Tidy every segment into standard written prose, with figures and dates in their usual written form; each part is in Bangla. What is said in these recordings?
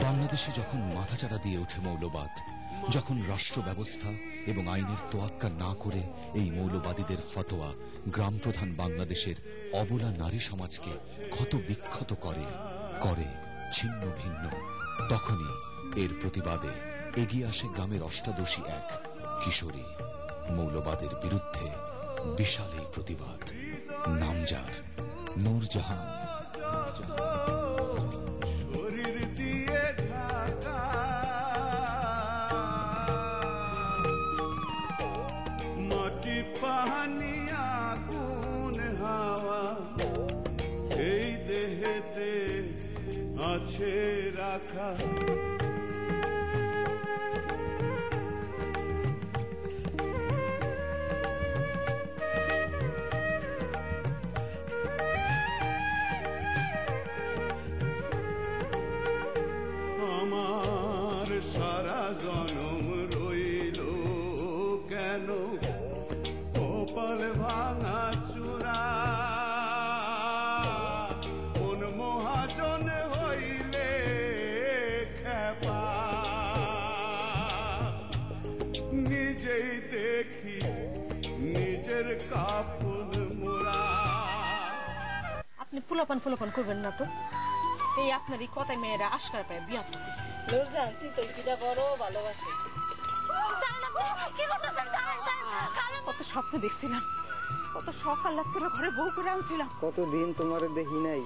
বাংলাদেশে যখন মাথাচাড়া দিয়ে ওঠে মৌলবাদ, যখন রাষ্ট্র ব্যবস্থা এবং আইনের তোয়াক্কা না করে এই মৌলবাদীদের ফতোয়া গ্রাম প্রধান বাংলাদেশের অবলা নারী সমাজকে ক্ষত বিক্ষত করে ছিন্ন ভিন্ন, তখনই এর প্রতিবাদে এগিয়ে আসে গ্রামের অষ্টাদশী এক কিশোরী। মৌলবাদের বিরুদ্ধে বিশাল এই প্রতিবাদ। নামজার নূরজাহান। আছে রাখা আমার সারা জনম রইল কেন কপাল ভাঙা চূড়া, কোন মহাজন হইলে খেপা, নিজেই দেখি নিজের কাফন মোরা। আপনি পোলাপান করবেন না তো, এই আপনার এই কথায় মেয়েরা আশকার পায় বিয়াত হয়েছে। নূরজাহান চিতইটা বড় ভালোবাসে। কত স্বপ্ন দেখছিলাম, কত শখ আহ্লাদ করে ঘরে বউ করে আনছিলাম। কতদিন তোমার দেখি নাই,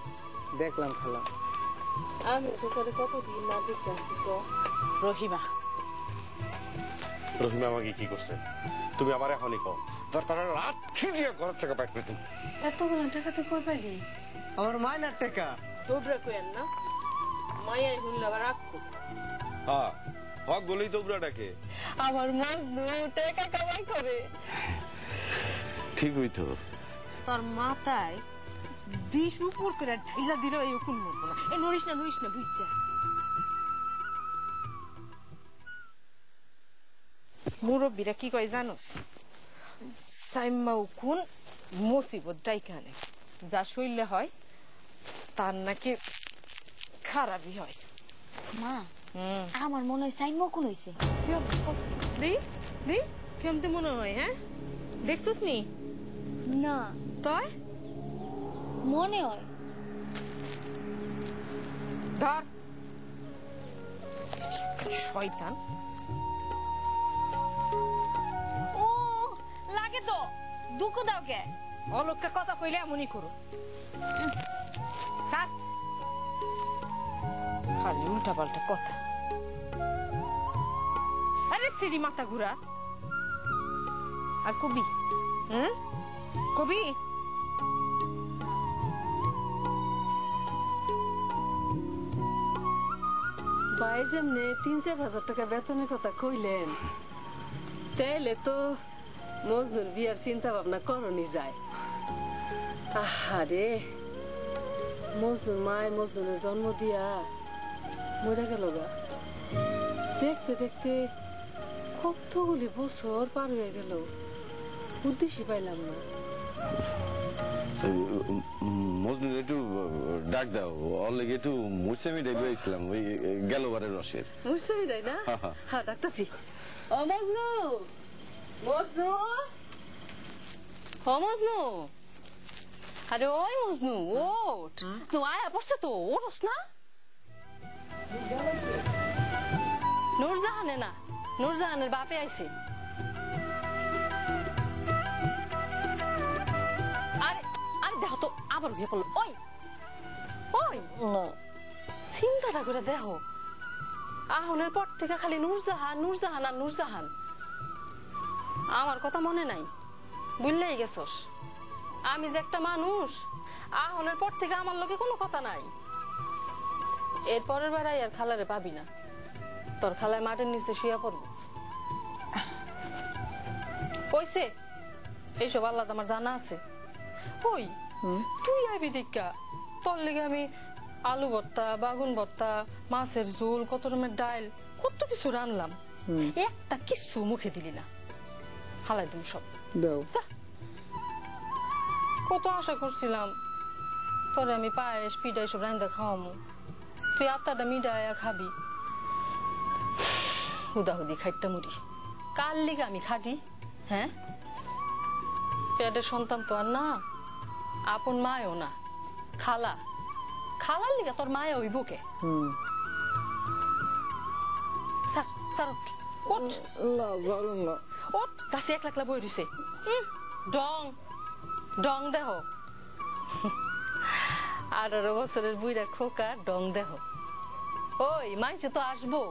দেখলাম খালা। আমি তো তোরে কতদিন না দেখতেছি তো। রহিমা আমাকে কি করছে? তুমি আমার এখনই কম দরকার লাঠি দিয়ে ঘর থেকে বাইর করে তুমি। এতগুলো টাকা তুই কই পাইলি? আমার মায়নার টাকা। তোবরা কইেন না, মায়াই হুনলে আবার রাগ কর। হ্যাঁ হক বলেই তোবরা ডাকে। আমার মজনু টাকা কামাই করে। ঠিক হইতো। তোর মাথায় বিষ উপর করে ঢাইলা দিল, এই উকুন মরবো না। এই নড়িস না বুঝটা। মুরব্বীরা কি কয় জানোস? সাইম্মা উকুন মুসিবত ডাইকা আনে, যা শৈলে হয় তার নাকি খারাপই হয়। মা আমার মনে হয় সাইম্মা উকুন হইছে। কেমতে মনে হয়? হ্যাঁ দেখছস নি? না তয় মনে হয়। ধর শয়তান। ও লাগে তো, দুঃখ দাও কে? অলোককে কথা কইলে এমনই করো। খালি উল্টা পাল্টা কথা। আরে সিঁড়ি মাথা ঘুরা। আর কবি কবি ভাই যেমনে ৩-৪ হাজার টাকা বেতনের কথা কইলেন, তাইলে তো মজনুর বিয়ার চিন্তা ভাবনা করনি যায়। আহারে মজনুর মায় মজনুরের জন্ম দিয়া মরে গেল গা। দেখতে দেখতে কতগুলি বছর পার হয়ে গেল, উদ্দেশ্যই পাইলাম না। মজনু একটু ডাক দাও, ওর লেগে একটু মুসামি ডাইবে আইছিলাম ওই গেলবারের রসের। মুসামি ডাই না? হ্যাঁ ডাকতাছি। ও মজনু, মজনু, ও মজনু। আরে ওই মজনু ওঠ, মজনু আয়া পড়ছে তো, ওঠস না? নূরজাহানে না, নূরজাহানের বাপে আইছে। আরে আরে দেখো তো আবার উঠে পড়লো। ওই ওই চিন্তাটা করে দেখো, আহনের পর থেকে খালি নূরজাহান নূরজাহান আর নূরজাহান। আমার কথা মনে নাই? বুঝলেই গেছস আমি যে একটা মানুষ আহনের পর থেকে আমার লোকে কোনো কথা নাই এর পরের বেড়াই আর খালারে পাবি না তোর খালায় মাটির নিচে শুয়ে পড়বো কইছে এইসব আল্লাহ আমার জানা আছে ওই তুই আইবি দেখা তোর লেগে আমি আলু ভর্তা বাগুন ভর্তা মাছের ঝোল কত রকমের ডাল কত কিছু রানলাম একটা কিছু মুখে দিলি না হালাই দিম সব দাও কত আশা করছিলাম তোরে আমি পায়েস পিঠা এসব রান্দা খাওয়ামু তুই আত্মাটা মিডায়া খাবি হুদাহুদি খাইটা মুড়ি কার লিগে আমি খাটি হ্যাঁ পেটের সন্তান তো আর না আপন মায়ও না খালা খালার লিগে তোর মায়া হইব কে স্যার স্যার ওঠ ওঠ গাছে এক লাখলা বই রইছে ডং ডং দেহ 18 বছরের বুইরা খোকা ডং দেহ ওই মাইছে তো আসবো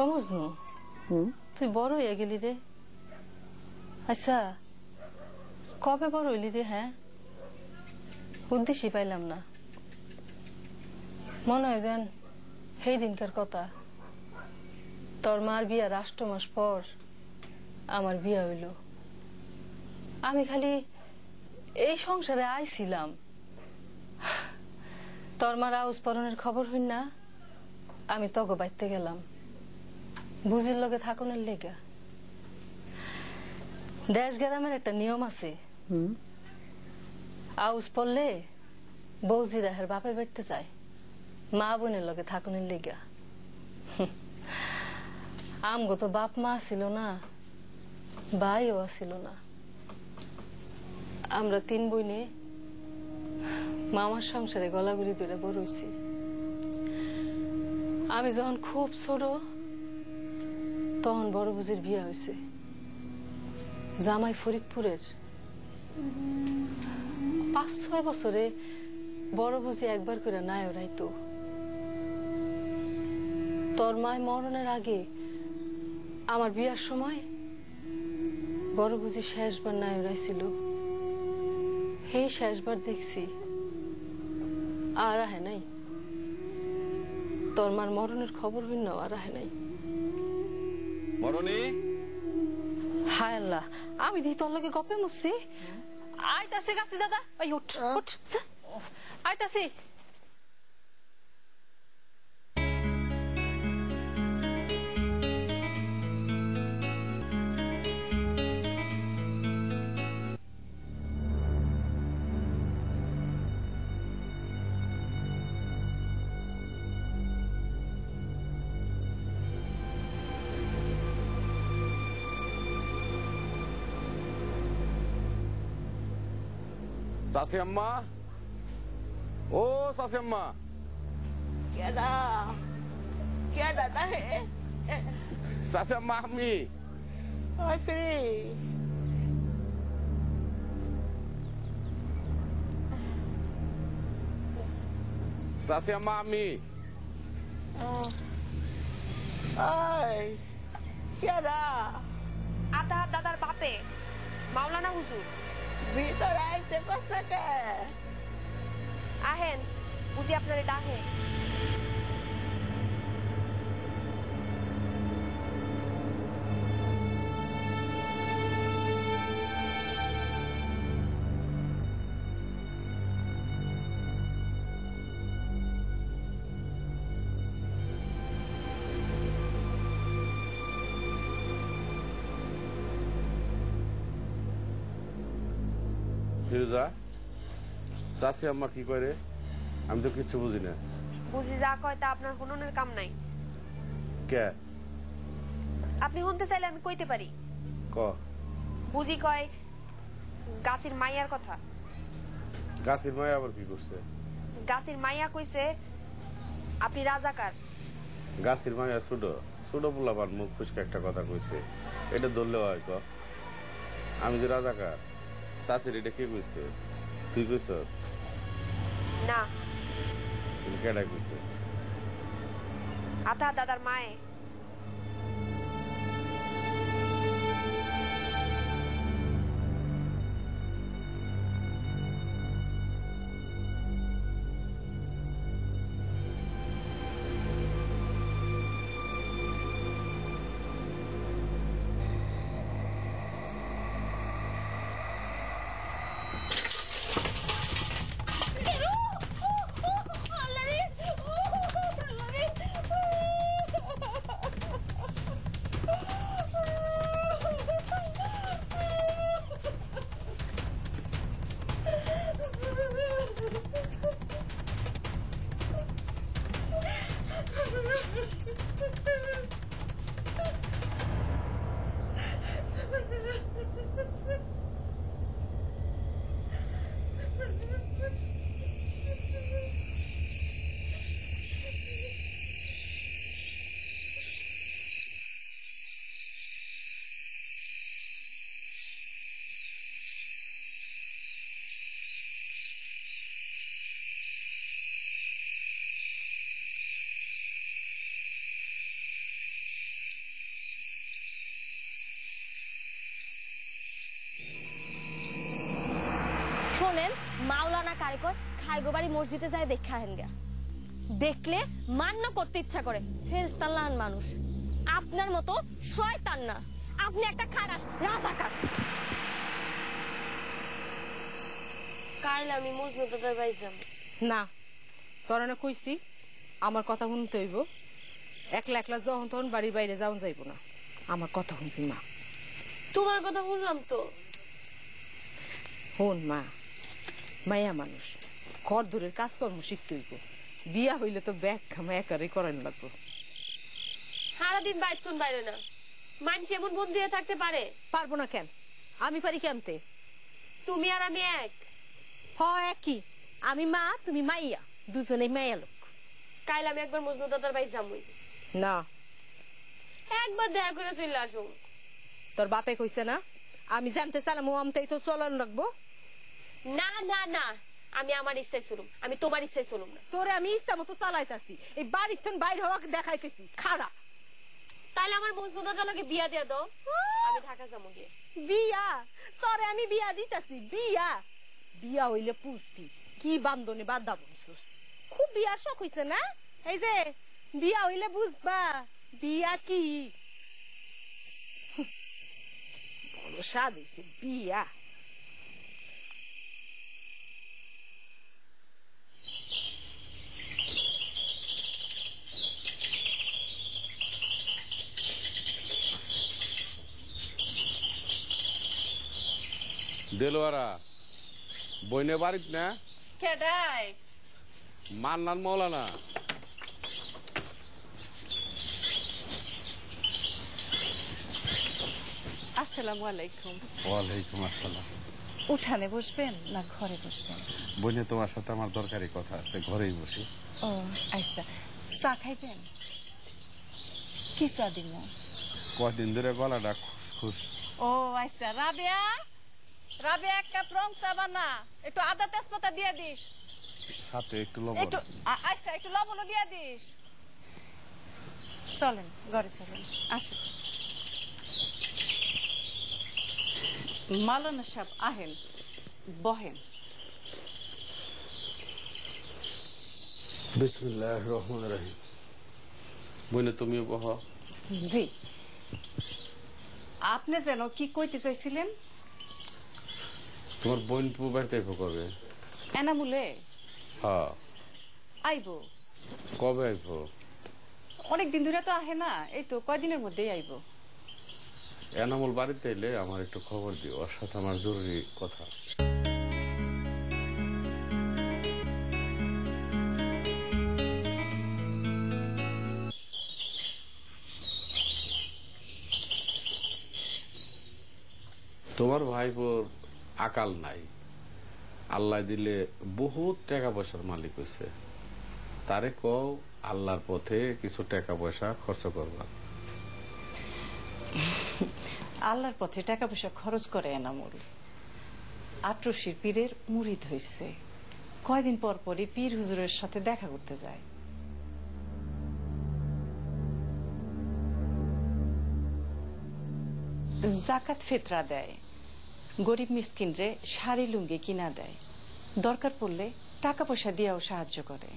মজনু তুই বড় হয়ে গেলি রে আচ্ছা কবে বড় হইলি রে হ্যাঁ উদ্দেশ্যই পাইলাম না মনে হয় যেন সেই দিনকার কথা তোর মার বিয়া 8 মাস পর আমার বিয়া হইল আমি খালি এই সংসারে আইছিলাম তোর মার আউস পরনের খবর হইন না আমি তগো বাইতে গেলাম বুঝির লগে থাকুনের লেগা দেশ গ্রামের একটা নিয়ম আছে আউস পড়লে বৌজিরা হের বাপের বাড়িতে যায় মা বোনের লগে থাকুনের লেগা আমগো তো বাপ মা ছিল না ভাইও ছিল না আমরা 3 বোনে মামার সংসারে গলাগুলি ধরে বড় হইছি আমি যখন খুব ছোট তখন বড় বুঝির বিয়া হয়েছে জামাই ফরিদপুরের 5-6 বছরে বড় বুঝি একবার করে নাই ওরাইতো তোর মায় মরণের আগে আমার বিয়ার সময় বড় বুঝি শেষবার নাই ওরাইছিল সেই শেষবার দেখছি আর আহে নাই তোর মার মরণের খবর হইন না আর আহে নাই মরণী হায় আল্লাহ আমি দি তোর লগে গপে মুছি আইতাছি গাছি দাদা ওই উঠ উঠ আইতাছি চাচি আম্মা ও চাচি আম্মা চাচি আম্মা আমি চাচি আম্মা আমি আতাহার দাদার বাপে মাওলানা হুজুর ভিতরে আইতে কষ্ট কে আহেন বুঝি আপনারে ডাহে ফিরোজা চাচি আম্মা কি করে আমি তো কিচ্ছু বুঝি না বুঝি যা কয় তা আপনার হুননের কাম নাই কে আপনি শুনতে চাইলে আমি কইতে পারি ক বুঝি কয় গাছির মাইয়ার কথা গাছের মায় আবার কি করছে গাছির মাইয়া কইছে আপনি রাজাকার গাছের মায়া ছোট ছোট পোলাপান মুখ ফুসকে একটা কথা কইছে এটা ধরলে হয় ক আমি যে রাজাকার চাষির এটা কে কইছে তুই কইছ না কেডা কইছে আতা দাদার মায়ে শোনেন, মাওলানা কারিকর খাইগোবাড়ি মসজিদে যায় দেখা হেন গা। দেখলে মান্য করতে ইচ্ছা করে। ফেরেশতাল্লাহন মানুষ, আপনার মতো শয়তান না। আপনি একটা খারাপ রাজাকার। কাল আমি মজনু দাদার বাড়ি যাব না, তোরা না কইছি আমার কথা শুনতে হইব। একলা একলা যখন তখন বাড়ির বাইরে যাওয়া যাইব না, আমার কথা শুনবি মা। তোমার কথা শুনলাম তো। হন মা, মায়া মানুষ, ঘর দূরের কাজকর্ম শিখতে হইব। বিয়া হইলে তো ব্যাগ খামা একারে করানো লাগবো। সারাদিন বাইতুন বাইরে না, মানুষ এমন বোন দিয়ে থাকতে পারে? পারবো না কেন? আমি পারি কেমতে? তুমি আর আমি এক। হ একই, আমি মা তুমি মাইয়া, দুজনেই মাইয়া লোক। কাল আমি একবার মজনু দাদার বাড়ি যাবই। না, একবার দেখা করে চলে আসুন। তোর বাপে কইছে না আমি জানতে চালাম আমতেই তো চলন রাখবো? না না না, আমি আমার ইচ্ছায় চলুম, আমি তোমার ইচ্ছায় চলুম না। তোরে আমি ইচ্ছা মতো চালাইতাছি, এই বাড়ির থেকে বাইর হওয়াকে দেখাইতেছি খারাপ। তাহলে আমার মজনু দাদার লগে বিয়া দিয়ে দাও, আমি ঢাকা যাবো গিয়ে। বিয়া? তোরে আমি বিয়া দিতাছি? বিয়া বিয়া হইলে পুষ্টি কি বান্ধনে বাধা বলছিস? খুব বিয়ার শখ হইছে না? এই যে বিয়া হইলে বুঝবা বিয়া কি বড় স্বাদ হইছে বিয়া। দেলোয়ারা বইনে বাড়িত না? কেডাই? মান্নান মৌলানা। আসসালামু আলাইকুম। ওয়ালাইকুম আসসালাম। উঠানে বসবেন না ঘরে বসবেন? বইনে তোমার সাথে আমার দরকারি কথা আছে, ঘরেই বসি। ও আচ্ছা, চা খাইবেন? কি চা দিব? কদিন ধরে গলাটা খুশখুশ। ও আচ্ছা, রাবেয়া রাবেয়া এক কাপ রং চা বানা, একটু আদা তেজপাতা দিয়ে দিস, সাথে একটু লবণ। একটু আচ্ছা একটু লবণও দিয়ে দিস। চলেন ঘরে চলেন, আসেন। মাওলানা সাহেব আহেন, বহেন। বিসমিল্লাহির রহমানির রহিম। বইনে তুমিও বহ। জি, আপনি যেন কি কইতে চাইছিলেন? তোমার বোন পু বাড়িতে কবে? এনামুলে হ্যাঁ। আইব? কবে আইব? অনেকদিন ধরে তো আহে না, এই তো কয়দিনের মধ্যেই আইব। এনামুল বাড়িতে এলে আমার একটু খবর দিও, ওর সাথে আমার জরুরি কথা আছে। তোমার ভাইপোর আকাল নাই, আল্লাহ দিলে বহুত টাকা পয়সার মালিক হয়েছে। তারে কও আল্লাহর পথে কিছু টাকা পয়সা খরচ করবা। আল্লাহর পথে টাকা পয়সা খরচ করে এনামুল। আটরশির পীরের মুরিদ হয়েছে, কয়দিন পর পরই পীর হুজুরের সাথে দেখা করতে যায়। জাকাত ফিতরা দেয়, গরিব মিসকিনরে শাড়ি লুঙ্গি কিনা দেয়, দরকার পড়লে টাকা পয়সা দিয়েও সাহায্য করে।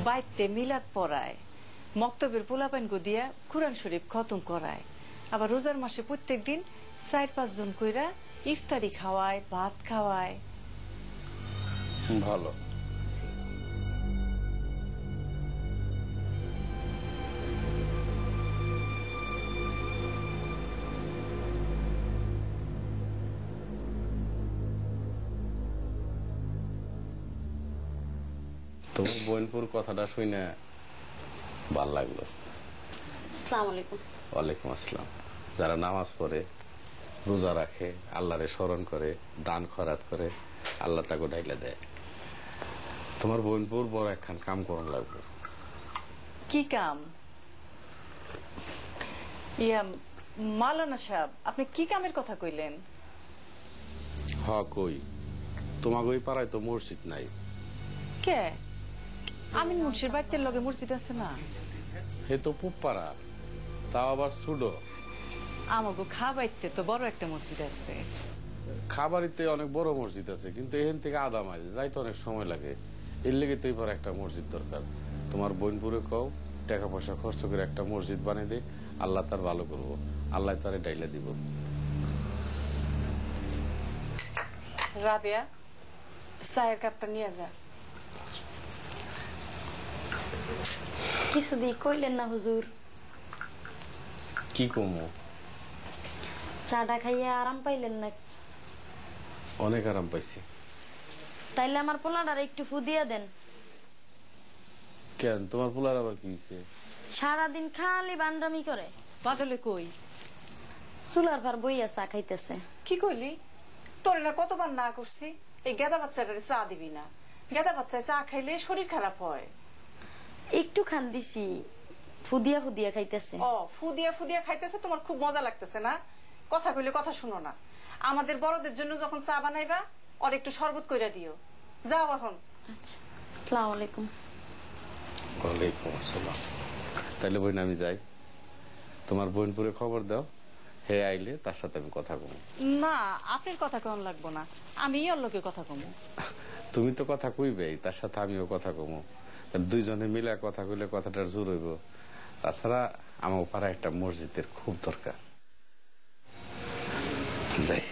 বাইতে মিলাদ পড়ায়, মক্তবের পোলাপাইন গো দিয়া কুরআন শরীফ খতম করায়, আবার রোজার মাসে প্রত্যেক দিন 4-5 জন কইরা ইফতারি খাওয়ায়, ভাত খাওয়ায়। ভালো। তোমার বোনপুর কথাটা শুনে ভাল লাগলো। আসসালামু আলাইকুম। ওয়ালাইকুম আসসালাম। যারা নামাজ পড়ে, রোজা রাখে, আল্লাহরে স্মরণ করে, দান খরাত করে, আল্লাহ তাকে ডাইলে দেয়। তোমার বোনপুর বড় একখান কাম করন লাগবে। কি কাম? ইয়া মাওলানা সাহেব, আপনি কি কামের কথা কইলেন? হ কই, তোমাকে ওই পাড়ায় তো মসজিদ নাই। কে? আমিন মুন্সির বাড়িতে লগে মসজিদ আছে না? হে তো পুব পাড়া, তাও আবার সুডো। আমাকে খাবাইতে তো বড় একটা মসজিদ আছে। খাবারিতে অনেক বড় মসজিদ আছে, কিন্তু এখান থেকে আধা মাইল যাইতে অনেক সময় লাগে। এর লেগে তো এবার একটা মসজিদ দরকার। তোমার বোনপুরে কও টাকা পয়সা খরচ করে একটা মসজিদ বানিয়ে দে, আল্লাহ তার ভালো করব, আল্লাহ তারে ডাইলা দিব। রাবেয়া, চায়ের কাপটা নিয়ে যা। কিছু দিয়ে কইলেন না হুজুর? কি কমো? চাটা খাইয়া আরাম পাইলেন না? অনেক আরাম পাইছি। তাইলে আমার পোলাটার একটু ফু দিয়া দেন। কেন, তোমার পোলার আবার কি হয়েছে? সারাদিন খালি বান্ডামি করে। বাদলে কই? চুলার ভার বইয়া চা খাইতেছে। কি কইলি? তোর না কতবার না করছি এই গেদা বাচ্চাটারে চা দিবি না। গেদা বাচ্চায় চা খাইলে শরীর খারাপ হয়। একটু খান দিছি, ফুদিয়া ফুদিয়া খাইতেছে। ও, ফুদিয়া ফুদিয়া খাইতেছে, তোমার খুব মজা লাগতেছে না? কথা কইলে কথা শুনো না। আমাদের বড়দের জন্য যখন চা বানাইবা ওর একটু শরবত কইরা দিও। যাও এখন। আচ্ছা, আসসালামু আলাইকুম। ওয়ালাইকুম আসসালাম। তাইলে বোন আমি যাই, তোমার বোনপুরে খবর দাও, হে আইলে তার সাথে আমি কথা কমু। না, আপনার কথা কেমন লাগবো না, আমি ওর লোকে কথা কমু। তুমি তো কথা কইবেই, তার সাথে আমিও কথা কমু। দুইজনে মিলে কথা কইলে কথাটার জোর হইব। তাছাড়া আমার পাড়ায় একটা মসজিদের খুব দরকার। যাই।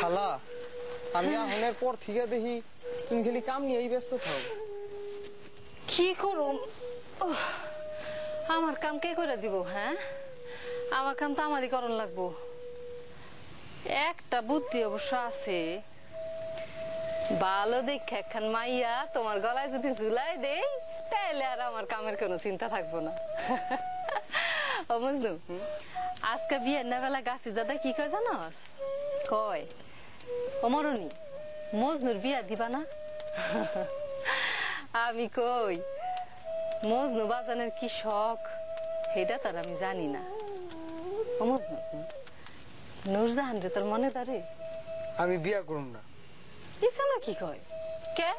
খালা, আমি আহনের পর থেকে দেখি তুমি খালি কাম নিয়েই ব্যস্ত থাও। কি করুম? আমার কাম কে করে দিব? হ্যাঁ, আমার কাম তো আমারই করণ লাগবো। একটা বুদ্ধি অবশ্য আছে, ভালো দেখে একখান মাইয়া তোমার গলায় যদি ঝুলাই দেই তাহলে আর আমার কামের কোনো চিন্তা থাকবো না। ও মজনু, আজকে বিয়ের না বেলা গাছি দাদা কি কয় জানাস? কয়, ও মরণি, মজনুর বিয়া দিবা না? আমি কই, মজনু বাজানের কি শখ সেটা তার আমি জানি না। ও মজনু, নূরজাহান রে তোর মনে ধরে? আমি বিয়া করুম না। ইচ্ছা না কি কয়? কে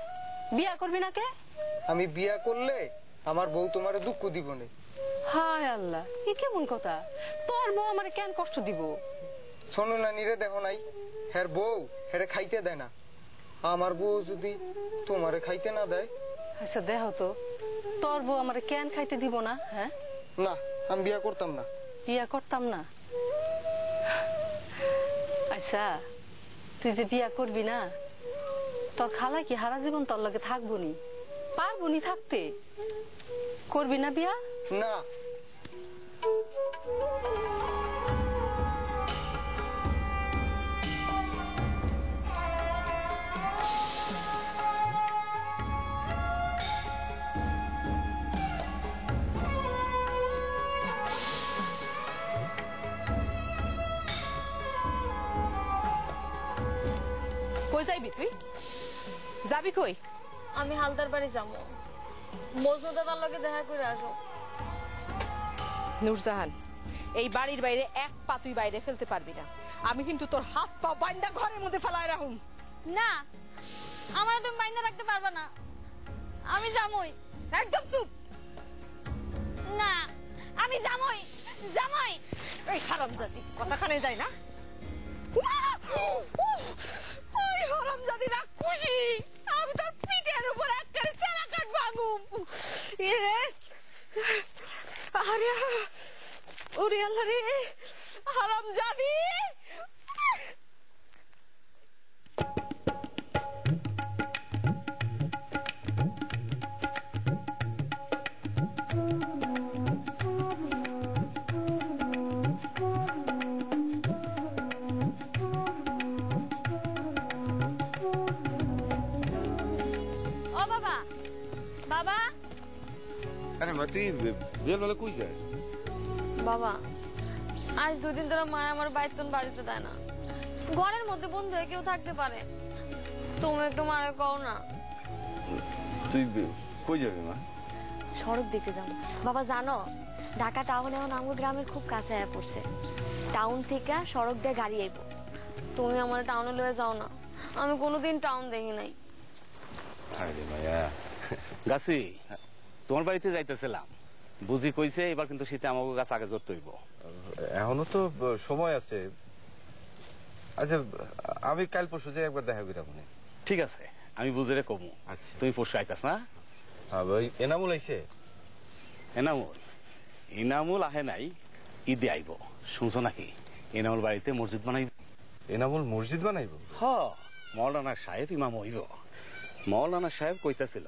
বিয়া করবি না কে? আমি বিয়া করলে আমার বউ তোমারে দুঃখ দিব না। হায় আল্লাহ, কি কেমন কথা? তোর বউ আমারে কেন কষ্ট দিব? শোনো না, নিরে দেখো নাই, হের বউ হেরে খাইতে দেয় না। আমার বউ যদি তোমারে খাইতে না দেয়? আচ্ছা দেখো তো, তোর বউ আমারে কেন খাইতে দিব না? হ্যাঁ না, আমি বিয়া করতাম না। বিয়া করতাম না? আচ্ছা, তুই যে বিয়া করবি না, তোর খালা কি হারা জীবন তোর লগে থাকবো নি? পারবো নি থাকতে? করবি না বিয়া? না। কই যাইবি তুই? যাবি কই? আমি হালদার বাড়ি যাবো, মজনু দাদার লগে দেখা করে আসো। নূরজাহান, এই বাড়ির বাইরে এক পা তুই বাইরে ফেলতে পারবি না। আমি কিন্তু তোর হাত পা বাইন্দা ঘরের মধ্যে ফেলায় রাখুম। না, আমার তুমি বাইন্দা রাখতে পারবা না, আমি যামই। একদম চুপ। না, আমি যামই যামই। এই হারামজাদি কথাখানে যায় না? ওই হারামজাদি রাক্ষসী, আমি তোর পিঠের উপর একবারে সেলা কাট ভাঙুম। রে আরে, ওরে আল্লাহ রে, হারামজাদি। আরে মা তুই বিয়ের কই যাস? বাবা আজ 2 দিন ধরে মা আমার বাইতন বাড়িতে দেয় না। ঘরের মধ্যে বন্ধু হয়ে কেউ থাকতে পারে, তুমি একটু মারে কও না। তুই কই যাবি মা? সড়ক দেখতে যাবো। বাবা জানো ঢাকা টাউন এখন আমার গ্রামের খুব কাছে আয়া পড়ছে। টাউন থেকে সড়ক দিয়ে গাড়ি আইব। তুমি আমার টাউনে লয়ে যাও না, আমি কোনোদিন টাউন দেখি নাই। আরে ভাইয়া গাছি তোমার বাড়িতে যাইতেছিলাম, বুঝি কইছে এবার কিন্তু শীতে আমাকে গাছ আগে জোর তৈব। এখনো তো সময় আছে। আচ্ছা আমি কাল পরশু যে একবার দেখা করি আপনি। ঠিক আছে আমি বুঝে রে কমু। আচ্ছা তুমি পরশু আইতাস না? হ্যাঁ ভাই এনামুল আইছে? ইনামুল আহে নাই, ঈদে আইব। শুনছো নাকি এনামুল বাড়িতে মসজিদ বানাইব? এনামুল মসজিদ বানাইব? হ মৌলানা সাহেব ইমাম হইব। মৌলানা সাহেব কইতাছিল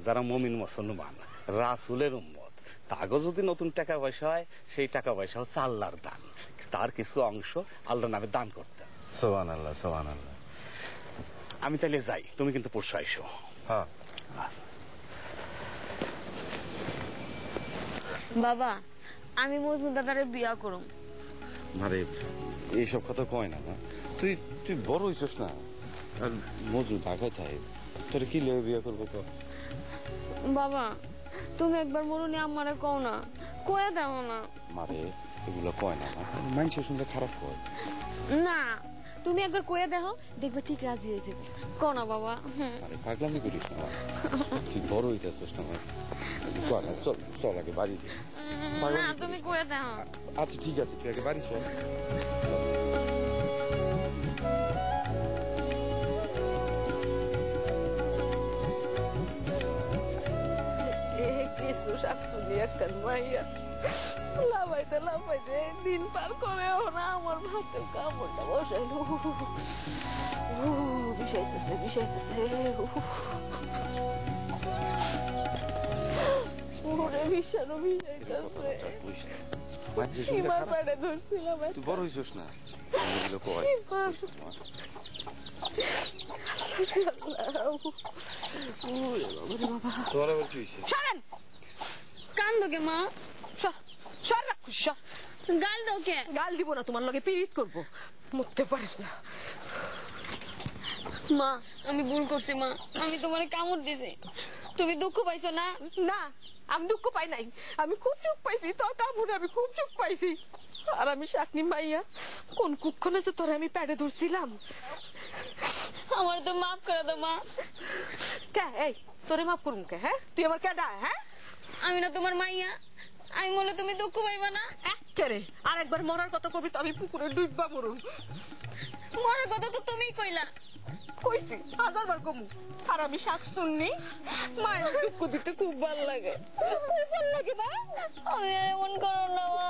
যারা মুমিন মুসলমান রাসূলের উম্মত তাগো যদি নতুন টাকা পয়সা হয় সেই টাকা পয়সা হচ্ছে আল্লাহর দান, তার কিছু অংশ আল্লাহর নামে দান করতে। সুবহানাল্লাহ সুবহানাল্লাহ। আমি তাইলে যাই, তুমি কিন্তু পরশু আইসো। হ্যাঁ বাবা আমি মজনু দাদারে বিয়া করুম। আরে এইসব কথা কয় না মা, তুই তুই বড় হইছস না। আর মজনু ঢাকায় থাকে, তোর কি লেগে বিয়ে করবো তো? বাবা তুমি একবার মরুনি আমারে কও না, কয়ে দাও না। মারে এগুলো কয় না, মানুষ শুনলে খারাপ কয়। না তুমি একবার কয়ে দেখো, দেখবে ঠিক রাজি হয়ে যাবে। কও না বাবা। আরে পাগলামি করিস না, তুই বড় হইতেছস না। কয় না, চল চল আগে বাড়ি যাই। না তুমি কয়ে দেখো। আচ্ছা ঠিক আছে, তুই আগে বাড়ি চল। কিছু শাকসুনি একটা মাইয়া লাফাইতে লাফাইতে দিন পার করেও না আমার ভাতেও কামড়টা বসাইল। বিষাইতেছে বিষাইতেছে ওরে বিষানো বিষাইতেছে। সীমার পেটে ধরছিলাম। তুই বড় হইছস না, এগুলো কয়। তোর আবার কি হইছে? সরেন কান্দোকে মা, সর রাখুস, সর। গাল দাও কে? গাল দিব না, তোমার লগে পিরিত করবো, মরতে পারিস না। মা আমি ভুল করছি মা, আমি তোমারে কামড় দিছি, তুমি দুঃখ পাইছো না? না আমি দুঃখ পাই নাই, আমি খুব চুপ পাইছি তোর কামড়ে, আমি খুব চুপ পাইছি। আর আমি শাকনি মাইয়া কোন কুক্ষণে তো তোরে আমি পেটে ধরছিলাম। আমার তো মাফ করে দাও মা। কে এই তোরে মাফ করুম কে? হ্যাঁ তুই আমার কেডা? হ্যাঁ আমি না তোমার মাইয়া, আমি বলে তুমি দুঃখ পাইবা না? কে আর একবার মরার কথা কবি তো আমি পুকুরে ডুববা মরুম। মরার কথা তো তুমিই কইলা। কইছি 1000 বার কমু। আর আমি শাক শুননি, মায়ের দুঃখ দিতে খুব ভালো লাগে। খুব ভালো লাগে না? আমি এমন করো না মা।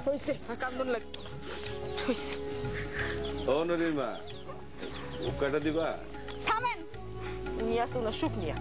হইছে আর কান্দন লাগতো হইছে। ও নরিমা কয়টা দিবা? থামেন, নিয়ে আসো না সুখ নিয়া।